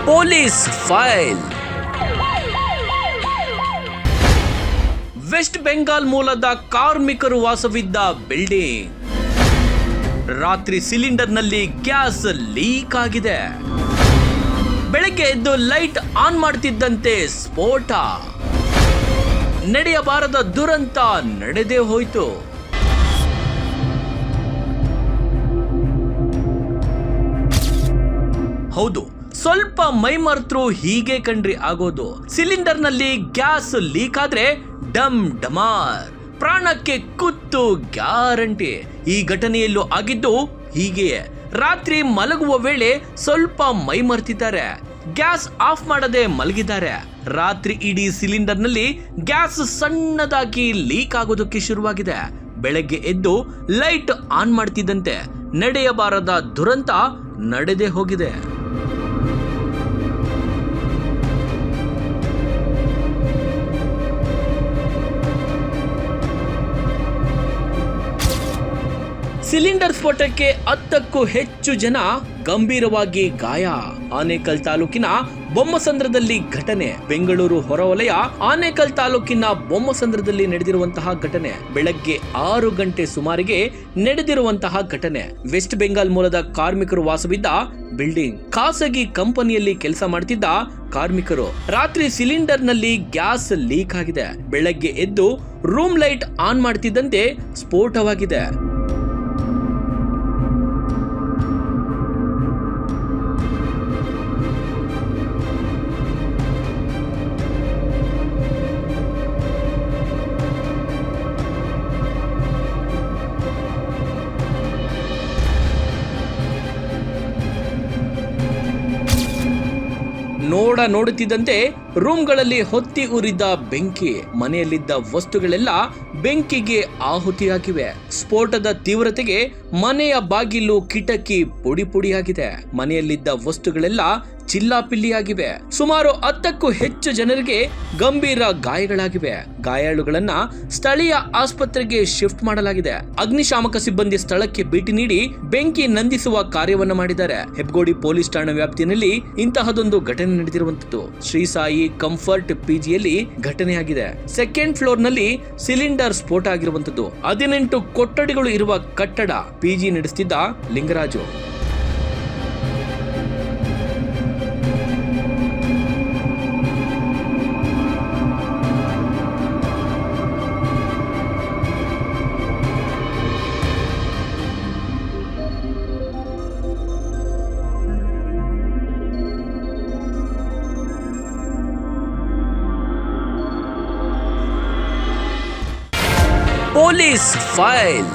Police file. West Bengal ಮೂಲದ ಕಾರ್ಮಿಕರು ವಾಸವಿದ್ದ building. ರಾತ್ರಿ ಸಿಲಿಂಡರ್ನಲ್ಲಿ ಗ್ಯಾಸ್ ಲೀಕ್ ಆಗಿದೆ. ಬೆಳಗ್ಗೆ ಎದ್ದು ಲೈಟ್ ಆನ್ ಮಾಡ್ತಿದ್ದಂತೆ ಸ್ಫೋಟ. ನಡೆಯಬಾರದ ದುರಂತ ನಡೆದೇ ಹೋಯಿತು. ಹೌದು, ಸ್ವಲ್ಪ ಮೈಮರ್ತರು ಹೀಗೆ ಕಣ್ರಿ ಆಗೋದು. ಸಿಲಿಂಡರ್ ನಲ್ಲಿ ಗ್ಯಾಸ್ ಲೀಕ್ ಆದ್ರೆ ಡಮ್ ಡಮಾರ್, ಪ್ರಾಣಕ್ಕೆ ಕುತ್ತು ಗ್ಯಾರಂಟಿ. ಈ ಘಟನೆಯಲ್ಲೂ ಆಗಿದ್ದು ಹೀಗೆಯೇ. ರಾತ್ರಿ ಮಲಗುವ ವೇಳೆ ಸ್ವಲ್ಪ ಮೈಮರ್ತಿದ್ದಾರೆ. ಗ್ಯಾಸ್ ಆಫ್ ಮಾಡದೆ ಮಲಗಿದ್ದಾರೆ. ರಾತ್ರಿ ಇಡೀ ಸಿಲಿಂಡರ್ ನಲ್ಲಿ ಗ್ಯಾಸ್ ಸಣ್ಣದಾಗಿ ಲೀಕ್ ಆಗೋದಕ್ಕೆ ಶುರುವಾಗಿದೆ. ಬೆಳಗ್ಗೆ ಎದ್ದು ಲೈಟ್ ಆನ್ ಮಾಡ್ತಿದ್ದಂತೆ ನಡೆಯಬಾರದ ದುರಂತ ನಡೆದೇ ಹೋಗಿದೆ. ಸಿಲಿಂಡರ್ ಸ್ಫೋಟಕ್ಕೆ 10ಕ್ಕೂ ಹೆಚ್ಚು ಜನ ಗಂಭೀರವಾಗಿ ಗಾಯ. ಆನೇಕಲ್ ತಾಲೂಕಿನ ಬೊಮ್ಮಸಂದ್ರದಲ್ಲಿ ಘಟನೆ. ಬೆಂಗಳೂರು ಹೊರವಲಯ ಆನೇಕಲ್ ತಾಲೂಕಿನ ಬೊಮ್ಮಸಂದ್ರದಲ್ಲಿ ನಡೆದಿರುವಂತಹ ಘಟನೆ ಬೆಳಗ್ಗೆ 6 ಗಂಟೆ ಸುಮಾರಿಗೆ ನಡೆದಿರುವಂತಹ ಘಟನೆ. ವೆಸ್ಟ್ ಬೆಂಗಾಲ್ ಮೂಲದ ಕಾರ್ಮಿಕರು ವಾಸವಿದ್ದ ಬಿಲ್ಡಿಂಗ್. ಖಾಸಗಿ ಕಂಪನಿಯಲ್ಲಿ ಕೆಲಸ ಮಾಡ್ತಿದ್ದ ಕಾರ್ಮಿಕರು. ರಾತ್ರಿ ಸಿಲಿಂಡರ್ ನಲ್ಲಿ ಗ್ಯಾಸ್ ಲೀಕ್ ಆಗಿದೆ. ಬೆಳಗ್ಗೆ ಎದ್ದು ರೂಮ್ ಲೈಟ್ ಆನ್ ಮಾಡ್ತಿದ್ದಂತೆ ಸ್ಫೋಟವಾಗಿದೆ. ನೋಡುತ್ತಿದ್ದಂತೆ ರೂಮ್ಗಳಲ್ಲಿ ಹೊತ್ತಿ ಉರಿದ ಬೆಂಕಿ. ಮನೆಯಲ್ಲಿದ್ದ ವಸ್ತುಗಳೆಲ್ಲ ಬೆಂಕಿಗೆ ಆಹುತಿಯಾಗಿವೆ. ಸ್ಫೋಟದ ತೀವ್ರತೆಗೆ ಮನೆಯ ಬಾಗಿಲು ಕಿಟಕಿ ಪುಡಿ ಪುಡಿಯಾಗಿದೆ. ಮನೆಯಲ್ಲಿದ್ದ ವಸ್ತುಗಳೆಲ್ಲ ಚಿಲ್ಲಾಪಿಲ್ಲಿಯಾಗಿವೆ. ಸುಮಾರು 10ಕ್ಕೂ ಹೆಚ್ಚು ಜನರಿಗೆ ಗಂಭೀರ ಗಾಯಗಳಾಗಿವೆ. ಗಾಯಾಳುಗಳನ್ನ ಸ್ಥಳೀಯ ಆಸ್ಪತ್ರೆಗೆ ಶಿಫ್ಟ್ ಮಾಡಲಾಗಿದೆ. ಅಗ್ನಿಶಾಮಕ ಸಿಬ್ಬಂದಿ ಸ್ಥಳಕ್ಕೆ ಭೇಟಿ ನೀಡಿ ಬೆಂಕಿ ನಂದಿಸುವ ಕಾರ್ಯವನ್ನ ಮಾಡಿದ್ದಾರೆ. ಹೆಬ್ಗೋಡಿ ಪೊಲೀಸ್ ಠಾಣಾ ವ್ಯಾಪ್ತಿಯಲ್ಲಿ ಇಂತಹದೊಂದು ಘಟನೆ ನಡೆದಿರುವಂತದ್ದು. ಶ್ರೀ ಸಾಯಿ ಕಂಫರ್ಟ್ ಪಿಜಿಯಲ್ಲಿ ಘಟನೆಯಾಗಿದೆ. ಸೆಕೆಂಡ್ ಫ್ಲೋರ್ ನಲ್ಲಿ ಸಿಲಿಂಡರ್ ಸ್ಫೋಟ ಆಗಿರುವಂತದ್ದು. 18 ಕೊಠಡಿಗಳು ಇರುವ ಕಟ್ಟಡ. ಪಿಜಿ ನಡೆಸುತ್ತಿದ್ದ ಲಿಂಗರಾಜು. Police file.